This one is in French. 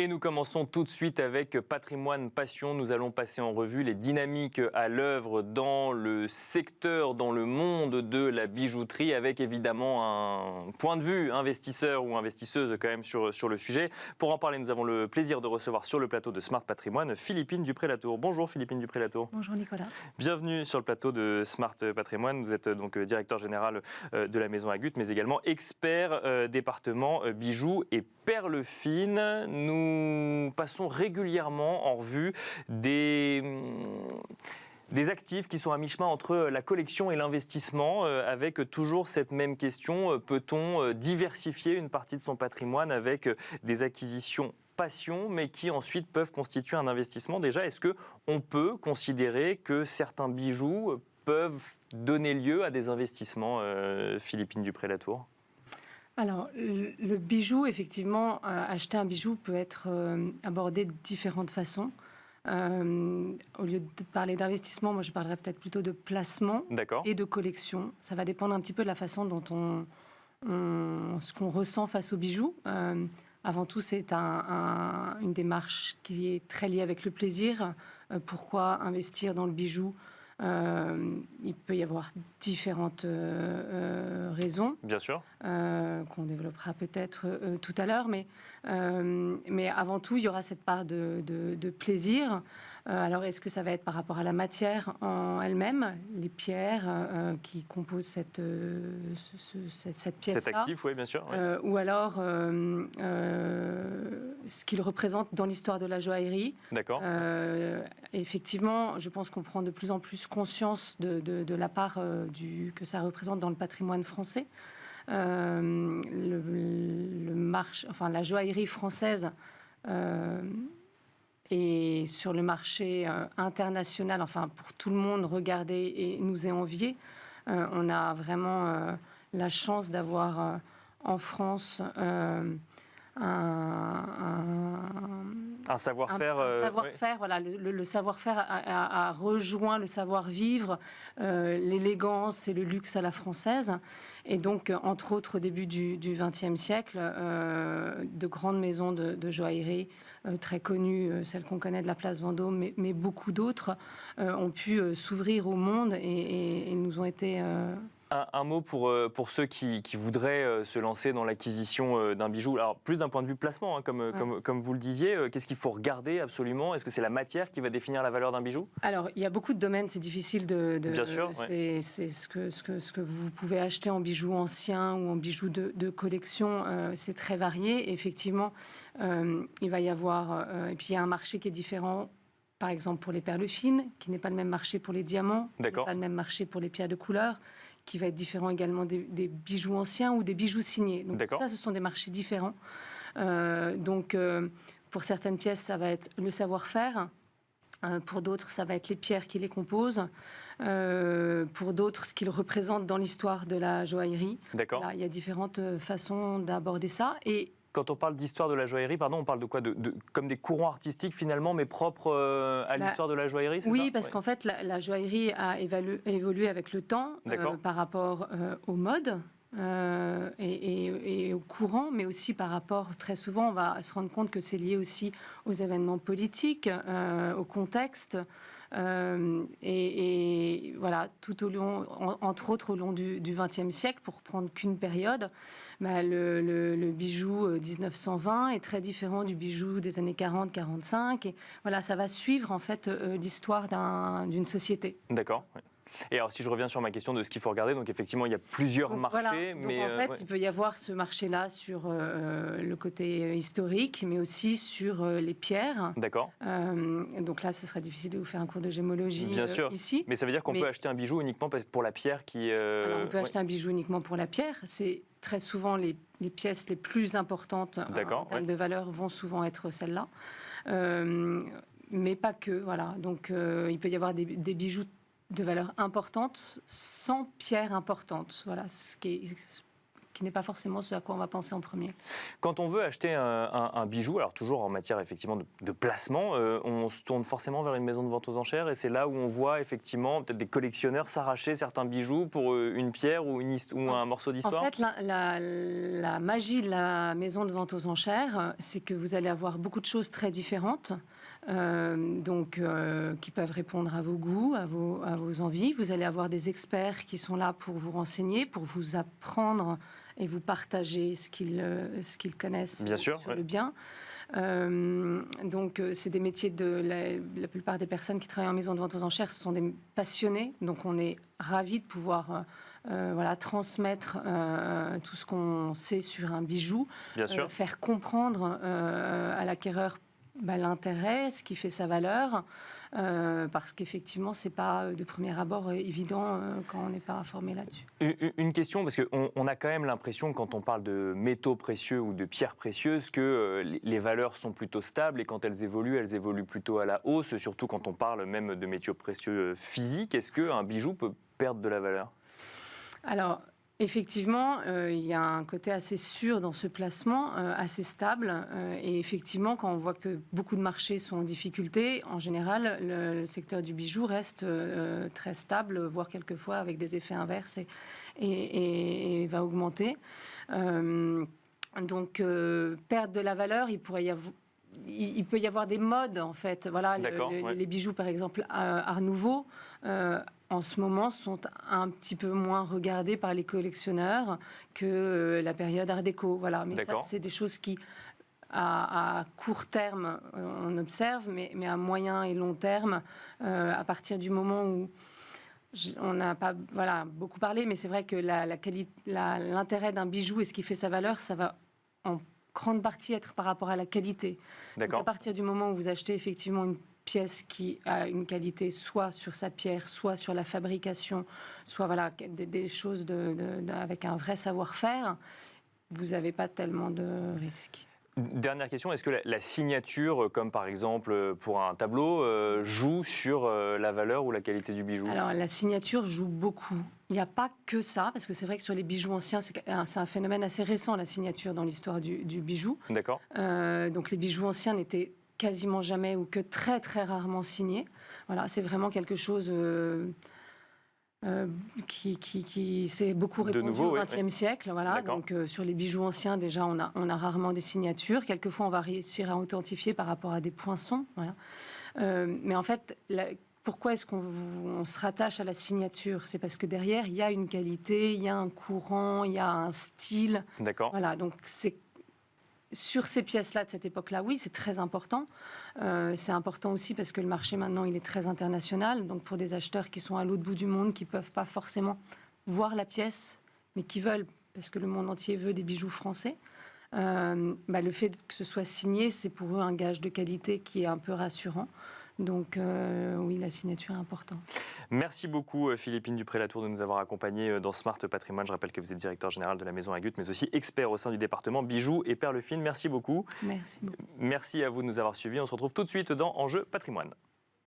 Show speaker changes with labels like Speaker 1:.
Speaker 1: Et nous commençons tout de suite avec Patrimoine Passion. Nous allons passer en revue les dynamiques à l'œuvre dans le secteur, dans le monde de la bijouterie, avec évidemment un point de vue investisseur ou investisseuse quand même sur le sujet. Pour en parler, nous avons le plaisir de recevoir sur le plateau de Smart Patrimoine Philippine Dupré-Latour. Bonjour Philippine Dupré-Latour.
Speaker 2: Bonjour Nicolas.
Speaker 1: Bienvenue sur le plateau de Smart Patrimoine. Vous êtes donc directeur général de la maison Agut, mais également expert département bijoux et perles fines. Nous passons régulièrement en revue des actifs qui sont à mi-chemin entre la collection et l'investissement, avec toujours cette même question, peut-on diversifier une partie de son patrimoine avec des acquisitions passion, mais qui ensuite peuvent constituer un investissement? Déjà, est-ce qu'on peut considérer que certains bijoux peuvent donner lieu à des investissements, Philippine Dupré-Latour?
Speaker 2: Alors, le bijou, effectivement, acheter un bijou peut être abordé de différentes façons. Au lieu de parler d'investissement, moi je parlerais peut-être plutôt de placement et de collection. Ça va dépendre un petit peu de la façon dont ce qu'on ressent face au bijou. Avant tout, c'est une démarche qui est très liée avec le plaisir. Pourquoi investir dans le bijou ? Il peut y avoir différentes raisons,
Speaker 1: bien sûr,
Speaker 2: qu'on développera peut-être tout à l'heure, mais avant tout, il y aura cette part de plaisir. Alors, est-ce que ça va être par rapport à la matière en elle-même, les pierres qui composent cette pièce-là,
Speaker 1: cet actif, oui, bien sûr, oui.
Speaker 2: Ou alors ce qu'il représente dans l'histoire de la joaillerie.
Speaker 1: D'accord.
Speaker 2: Effectivement, je pense qu'on prend de plus en plus conscience de la part que ça représente dans le patrimoine français. La joaillerie française est sur le marché international, enfin pour tout le monde regarder et nous est envié. On a vraiment la chance d'avoir en France
Speaker 1: un savoir-faire.
Speaker 2: Voilà, le savoir-faire a rejoint le savoir-vivre, l'élégance et le luxe à la française. Et donc, entre autres, au début du XXe siècle, de grandes maisons de joaillerie très connues, celles qu'on connaît de la place Vendôme, mais beaucoup d'autres, ont pu s'ouvrir au monde et nous ont été...
Speaker 1: Un mot pour ceux qui voudraient se lancer dans l'acquisition d'un bijou. Alors, plus d'un point de vue placement, hein, comme vous le disiez. Qu'est-ce qu'il faut regarder absolument? Est-ce que c'est la matière qui va définir la valeur d'un bijou? Alors,
Speaker 2: il y a beaucoup de domaines, c'est difficile de
Speaker 1: bien sûr,
Speaker 2: c'est ce que vous pouvez acheter en bijoux anciens ou en bijoux de collection. C'est très varié. Et effectivement, il va y avoir... et puis, il y a un marché qui est différent. Par exemple, pour les perles fines, qui n'est pas le même marché pour les diamants, qui n'est pas le même marché pour les pierres de couleur, qui va être différent également des bijoux anciens ou des bijoux signés. Donc ça, ce sont des marchés différents. Pour certaines pièces, ça va être le savoir-faire. Pour d'autres, ça va être les pierres qui les composent. Pour d'autres, ce qu'ils représentent dans l'histoire de la joaillerie.
Speaker 1: D'accord.
Speaker 2: Là, il y a différentes façons d'aborder ça. Et
Speaker 1: quand on parle d'histoire de la joaillerie, on parle de quoi, comme des courants artistiques finalement, mais propres à l'histoire de la joaillerie, c'est
Speaker 2: oui,
Speaker 1: ça?
Speaker 2: Parce qu'en fait, la joaillerie a évolué avec le temps par rapport aux modes et aux courants, mais aussi par rapport, très souvent, on va se rendre compte que c'est lié aussi aux événements politiques, au contexte. Et voilà, tout au long, entre autres au long du XXe siècle, pour prendre qu'une période, le bijou 1920 est très différent du bijou des années 40-45. Et voilà, ça va suivre en fait l'histoire d'une société.
Speaker 1: D'accord. Oui. Et alors, si je reviens sur ma question de ce qu'il faut regarder, donc effectivement, il y a plusieurs marchés.
Speaker 2: Donc, en fait, il peut y avoir ce marché-là sur le côté historique, mais aussi sur les pierres.
Speaker 1: D'accord.
Speaker 2: Donc là, ce serait difficile de vous faire un cours de gémologie
Speaker 1: bien sûr.
Speaker 2: Ici.
Speaker 1: Mais ça veut dire qu'on peut acheter un bijou uniquement pour la pierre qui...
Speaker 2: Alors, on peut acheter un bijou uniquement pour la pierre. C'est très souvent les pièces les plus importantes en termes de valeur vont souvent être celles-là. Mais pas que, voilà. Donc, il peut y avoir des bijoux de valeur importante sans pierre importante. Voilà, ce qui qui n'est pas forcément ce à quoi on va penser en premier.
Speaker 1: Quand on veut acheter un bijou, alors toujours en matière effectivement de placement, on se tourne forcément vers une maison de vente aux enchères et c'est là où on voit effectivement peut-être des collectionneurs s'arracher certains bijoux pour une pierre ou un morceau d'histoire.
Speaker 2: En fait, la magie de la maison de vente aux enchères, c'est que vous allez avoir beaucoup de choses très différentes, qui peuvent répondre à vos goûts, à vos envies. Vous allez avoir des experts qui sont là pour vous renseigner, pour vous apprendre et vous partager ce qu'ils connaissent sur le bien. C'est des métiers la plupart des personnes qui travaillent en maison de vente aux enchères, ce sont des passionnés. Donc, on est ravis de pouvoir transmettre tout ce qu'on sait sur un bijou, faire comprendre à l'acquéreur l'intérêt, ce qui fait sa valeur, parce qu'effectivement, c'est pas de premier abord évident quand on n'est pas informé là-dessus.
Speaker 1: Une question, parce qu'on a quand même l'impression, quand on parle de métaux précieux ou de pierres précieuses, que les valeurs sont plutôt stables et quand elles évoluent plutôt à la hausse, surtout quand on parle même de métaux précieux physiques. Est-ce qu'un bijou peut perdre de la valeur ?
Speaker 2: Alors, effectivement, il y a un côté assez sûr dans ce placement, assez stable. Et effectivement, quand on voit que beaucoup de marchés sont en difficulté, en général, le secteur du bijou reste très stable, voire quelquefois avec des effets inverses et va augmenter. Perdre de la valeur, il peut y avoir des modes, en fait. Voilà, les bijoux, par exemple, Art Nouveau, en ce moment, sont un petit peu moins regardés par les collectionneurs que la période Art déco. Voilà. Mais ça, c'est des choses qui, à court terme, on observe, mais à moyen et long terme, à partir du moment où on n'a pas beaucoup parlé, mais c'est vrai que l'intérêt d'un bijou et ce qui fait sa valeur, ça va en grande partie être par rapport à la qualité. Donc, à partir du moment où vous achetez effectivement une pièce qui a une qualité soit sur sa pierre, soit sur la fabrication, soit des choses avec un vrai savoir-faire, vous n'avez pas tellement de risques.
Speaker 1: Dernière question, est-ce que la signature, comme par exemple pour un tableau, joue sur la valeur ou la qualité du bijou ?
Speaker 2: Alors la signature joue beaucoup. Il n'y a pas que ça, parce que c'est vrai que sur les bijoux anciens, c'est un phénomène assez récent, la signature dans l'histoire du bijou.
Speaker 1: D'accord.
Speaker 2: Donc les bijoux anciens n'étaient quasiment jamais ou que très très rarement signés. Voilà, c'est vraiment quelque chose qui s'est beaucoup répandu au XXe siècle. Voilà. Donc sur les bijoux anciens, déjà, on a rarement des signatures. Quelquefois, on va réussir à authentifier par rapport à des poinçons. Voilà. Mais en fait, pourquoi est-ce qu'on se rattache à la signature ? C'est parce que derrière, il y a une qualité, il y a un courant, il y a un style.
Speaker 1: D'accord.
Speaker 2: Voilà, donc sur ces pièces-là, de cette époque-là, oui, c'est très important. C'est important aussi parce que le marché, maintenant, il est très international. Donc, pour des acheteurs qui sont à l'autre bout du monde, qui ne peuvent pas forcément voir la pièce, mais qui veulent, parce que le monde entier veut des bijoux français, le fait que ce soit signé, c'est pour eux un gage de qualité qui est un peu rassurant. Donc, oui, la signature est importante.
Speaker 1: Merci beaucoup, Philippine Dupré-Latour, de nous avoir accompagnés dans Smart Patrimoine. Je rappelle que vous êtes directeur général de la Maison Agut, mais aussi expert au sein du département bijoux et perles fines. Merci beaucoup.
Speaker 2: Merci beaucoup.
Speaker 1: Merci à vous de nous avoir suivis. On se retrouve tout de suite dans Enjeu Patrimoine.